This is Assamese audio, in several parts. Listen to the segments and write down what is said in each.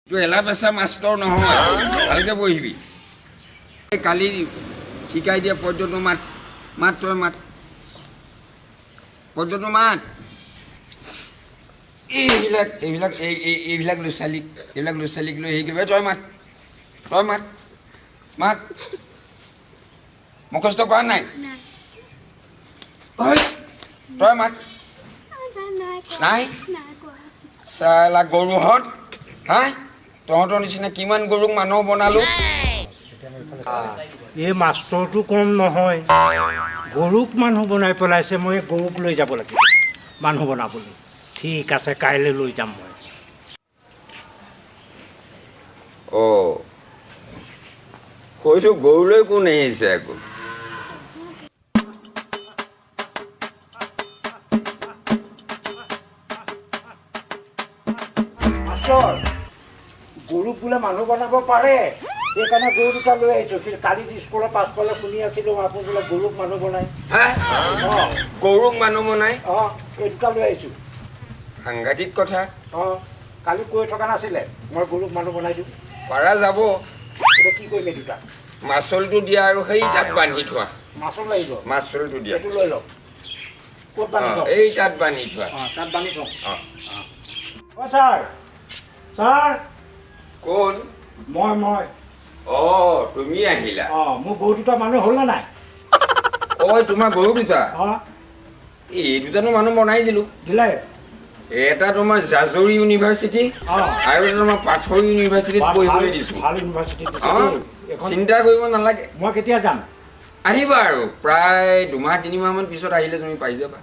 তো এলা পেছা মাষ্টৰ নহয় ভালকে বহিবি কালি শিকাই দিয়া পদ্যটো মাত মাত তই মাত পদ্যটো মাত এইবিলাক ল'ৰা ছোৱালীক লৈ হেৰি কৰিব তই মাত মাত মুখস্থ কৰা নাই তই মাত নাই চালা গৰুহঁত হা তহঁতৰ নিচিনা কিমান গৰুক মানুহ বনালো এই মাষ্টৰটো কম নহয় গৰুক মানুহ বনাই পেলাইছে মই গৰুক লৈ যাব লাগিব মানুহ বনাবলৈ ঠিক আছে কাইলৈ লৈ যাম মই কৈছো গৰুলৈ কোন আহিছে আকৌ গৰুক বোলে মানুহ বনাব পাৰে সেইকাৰণে গৰু দুটা লৈ আহিছোঁ কালি স্কুলৰ পাছফালে শুনি আছিলোঁ আপুনি বোলে গৰুক মানুহ বনাই গৰুক মানুহ বনাই এই দুটা লৈ আহিছোঁ সাংঘাতিক কথা কালি কৈ থকা নাছিলে মই গৰুক মানুহ বনাই দিওঁ পাৰা যাব এতিয়া কি কৰিম এই দুটা মাচলটো দিয়া আৰু সেই তাত বান্ধি থোৱা মাচল লাগিব মাচলটো দিয়া এইটো লৈ লওক ক'ত বান্ধি থওঁ এই তাত বান্ধি থোৱা তাত বান্ধি থওঁ ছাৰ ছাৰ কোন মই তুমি আহিলা মোৰ গৰু দুটা মানুহ হ'ল নে নাই তোমাৰ গৰু দুটা এই দুটানো মানুহ বনাই দিলো দিলে এটা তোমাৰ জাজৰি ইউনিভাৰ্চিটি আৰু এটা তোমাৰ পাথৰ ইউনিভাৰ্চিটিত পঢ়িবলৈ দিছো ভাল ইউনিভাৰ্চিটি চিন্তা কৰিব নালাগে মই কেতিয়া যাম আহিবা আৰু প্ৰায় 2-3 মাহমান পিছত আহিলে তুমি পাই যাবা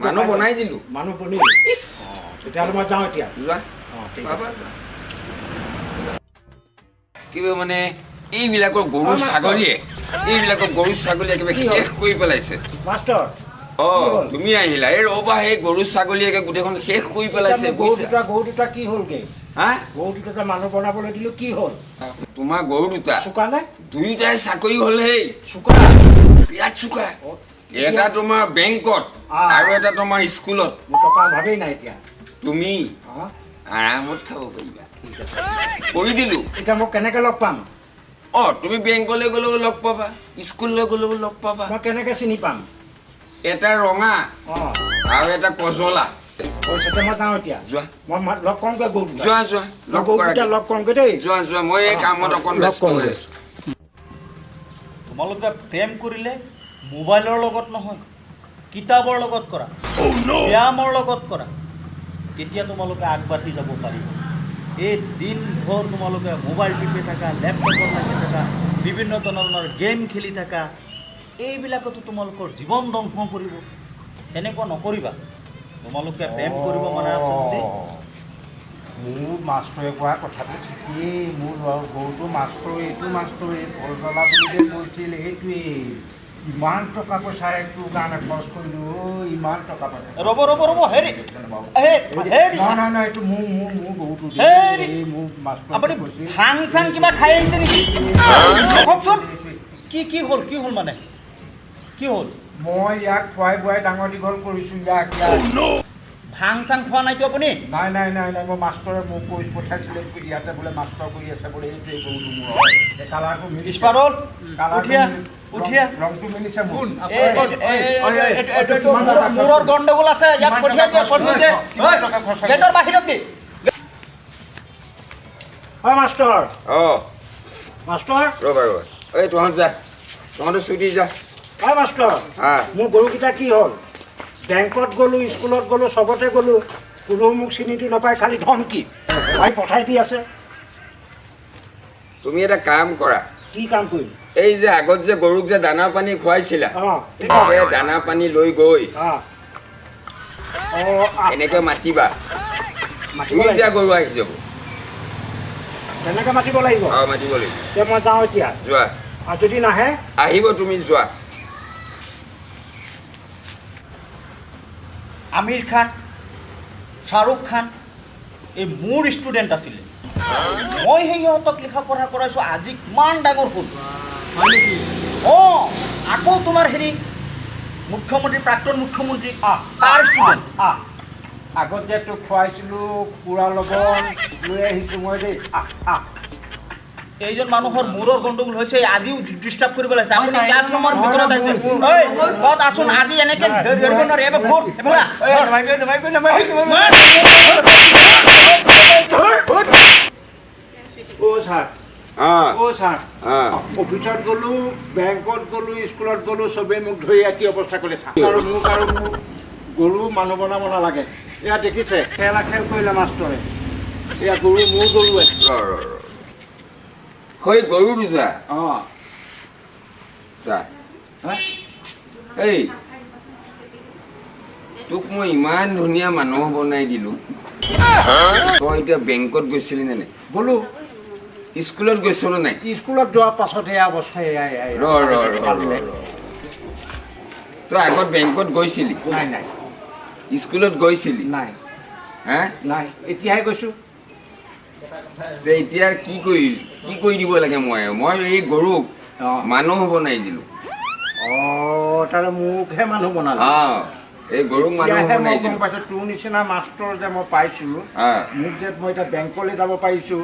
মানুহ বনাই দিলো মানুহ বনিল তেতিয়াহ'লে মই যাওঁ এতিয়া যোৱা কিবা মানে এইবিলাকৰ গৰু ছাগলীয়ে একেবাৰে শেষ কৰি পেলাইছে মাষ্টৰ তুমি আহিলা এই ৰবা সেই গৰু ছাগলীয়ে গোটেইখন শেষ কৰি পেলাইছে গৰু দুটা কি হ'লগে গৰু দুটা মানুহ বনাবলৈ দিলো কি হ'ল তোমাৰ গৰু দুটা চোকা নে দুয়োটাই চাকৰি হ'ল সেই চোকা বিৰাট চোকা এটা তোমাৰ বেংকত আৰু এটা তোমাৰ স্কুলত মোৰ টকা ভাবেই নাই এতিয়া তুমি আৰামত খাব পাৰিবা কৰি দিলো এতিয়া মোক কেনেকে লগ পাম তুমি বেংকলৈ গ'লেও লগ পাবা স্কুললৈ গ'লেও লগ পাবা মই কেনেকে চিনি পাম এটা ৰঙা আৰু এটা কজলা মই যাওঁ এতিয়া যোৱা মই লগ কৰোঁগৈ গৰু যোৱা লগ কৰোঁগৈ দেই যোৱা মই এই কামত অকণ ব্যস্ত হৈ আছো তোমালোকে প্ৰেম কৰিলে মোবাইলৰ লগত নহয় কিতাপৰ লগত কৰা ব্যায়ামৰ লগত কৰা তেতিয়া তোমালোকে আগবাঢ়ি যাব পাৰিবা এই দিনভৰ তোমালোকে মোবাইল টিপি থাকা লেপটপত লাগি থাকা বিভিন্ন ধৰণৰ গেম খেলি থাকা এইবিলাকতো তোমালোকৰ জীৱন ধ্বংস কৰিব তেনেকুৱা নকৰিবা তোমালোকে প্ৰেম কৰিব মানে আচলতে মোৰ মাষ্টৰে কোৱা কথাটো ঠিকেই মোৰ গৰুটো এইটো মাষ্টৰে ফলজলা বুলি যে কৈছিল সেইটোৱেই ইমান টকা পইচা একটো কাৰণে খৰচ কৰিলোঁ ইমান টকা পইচা ৰ'ব হেৰি নাই এইটো মোৰ গৰুটো মোৰ মাষ্টৰ আপুনি ভাং চাং কিবা খাই আহিছে নেকি কওকচোন কি হ'ল মানে কি হ'ল মই ইয়াক খুৱাই বোৱাই ডাঙৰ দীঘল কৰিছোঁ ইয়াক ভাং চাং খোৱা নাইতো আপুনি নাই মই মাষ্টৰে মোক কৈ পঠাইছিলে ইয়াতে বোলে মাষ্টৰ কৰি আছে বোলে এইটোৱে গৰুটো মোৰ কালাৰটো মিলিছে ৰংটো মিলিছে মূৰৰ গণ্ডগোল আছে ইয়াক পঠিয়াই দিয়ে গেটৰ বাহিৰত দি মাষ্টৰ ৰবা এই তহঁতে ছুটি যা মাষ্টৰ মোৰ গৰুকেইটা কি হ'ল বেংকত গ'লোঁ স্কুলত গ'লোঁ চবতে গ'লোঁ কোনো মোক চিনিটো নাপায় খালি ধমকি ভাই পঠাই দি আছে তুমি এটা কাম কৰা কি কাম কৰিম এই যে আগত যে গৰুক যে দানা পানী খুৱাইছিলা দানা পানী লৈ গৈ এনেকে মাতিবা এতিয়া গৰু আহি যাব তেনেকে মাতিব লাগিব মাতিব লাগিব মই যাওঁ এতিয়া যোৱা আৰু যদি নাহে আহিব তুমি যোৱা আমিৰ খান শ্বাহৰুখ খান এই মোৰ ষ্টুডেণ্ট আছিলে মই সিহঁতক লিখা পঢ়া কৰাইছোঁ আজি কিমান ডাঙৰ হ'ল আকৌ তোমাৰ হেৰি মুখ্যমন্ত্ৰী প্ৰাক্তন মুখ্যমন্ত্ৰী তাৰ ষ্টুডেণ্ট আগত যে তোক খুৱাইছিলোঁ কুকুৰা লৱণ লৈ আহিছোঁ মই দেই এইজন মানুহৰ মূৰৰ গণ্ডগোল হৈছে আজিও ডিষ্টাৰ্ব কৰিব লাগিছে আপুনি ক্লাছ ৰুমৰ ভিতৰত আছে ঐ ক'ত আছোন আজি এনেকৈ ধৰিব নোৱাৰে এবাৰ ঘূৰ এবাৰ ছাৰ ছাৰ অফিচত গ'লোঁ বেংকত গ'লোঁ স্কুলত গ'লোঁ চবেই মোক ধৰি কি অৱস্থা কৰিলে ছাৰ আৰু মোক গৰু মানুহ বনাব নালাগে এয়া দেখিছে খেলা খেল কৰিলে মাষ্টৰে এয়া গৰু মোৰ গৰুৱে হৈ গৰু দুটা চা এই তোক মই ইমান ধুনীয়া মানুহ বনাই দিলোঁ তই এতিয়া বেংকত গৈছিলি নে নাই গ'লোঁ স্কুলত গৈছ নে নাই স্কুলত যোৱাৰ পাছত এয়া অৱস্থা তই আগত বেংকত গৈছিলি নাই নাই স্কুলত গৈছিলি নাই হা নাই এতিয়াহে গৈছোঁ এতিয়া কি কৰি দিব লাগে মই এই গৰুক মানুহ বনাই দিলোঁ তাৰে মোকহে মানুহ বনালে এই গৰুক মানুহ বনাই দিলোঁ পাইছোঁ তোৰ নিচিনা মাষ্টৰ যে মই পাইছোঁ মোক যে মই এতিয়া বেংকলৈ যাব পাৰিছোঁ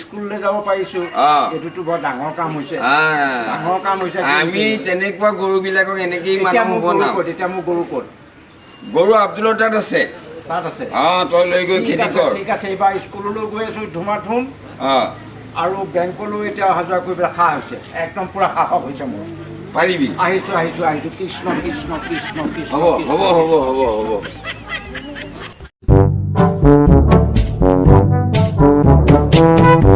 স্কুললৈ যাব পাৰিছোঁ এইটোতো বৰ ডাঙৰ কাম হৈছে আমি তেনেকুৱা গৰুবিলাকক এনেকেই মানুহ বনাওঁ এতিয়া মোৰ গৰু ক'ত গৰু আব্দুলৰ তাত আছে তই লৈ গৈ খেতি কৰ ঠিক আছে এইবাৰ স্কুললৈ গৈ আছোঁ ধুমাধুম আৰু বেংকলৈ এতিয়া অহা যোৱা কৰিবলৈ সাহ হৈছে একদম পূৰা সাহস হৈছে মোৰ পাৰিবি আহিছোঁ কৃষ্ণ কৃষ্ণ কৃষ্ণ কৃষ্ণ হ'ব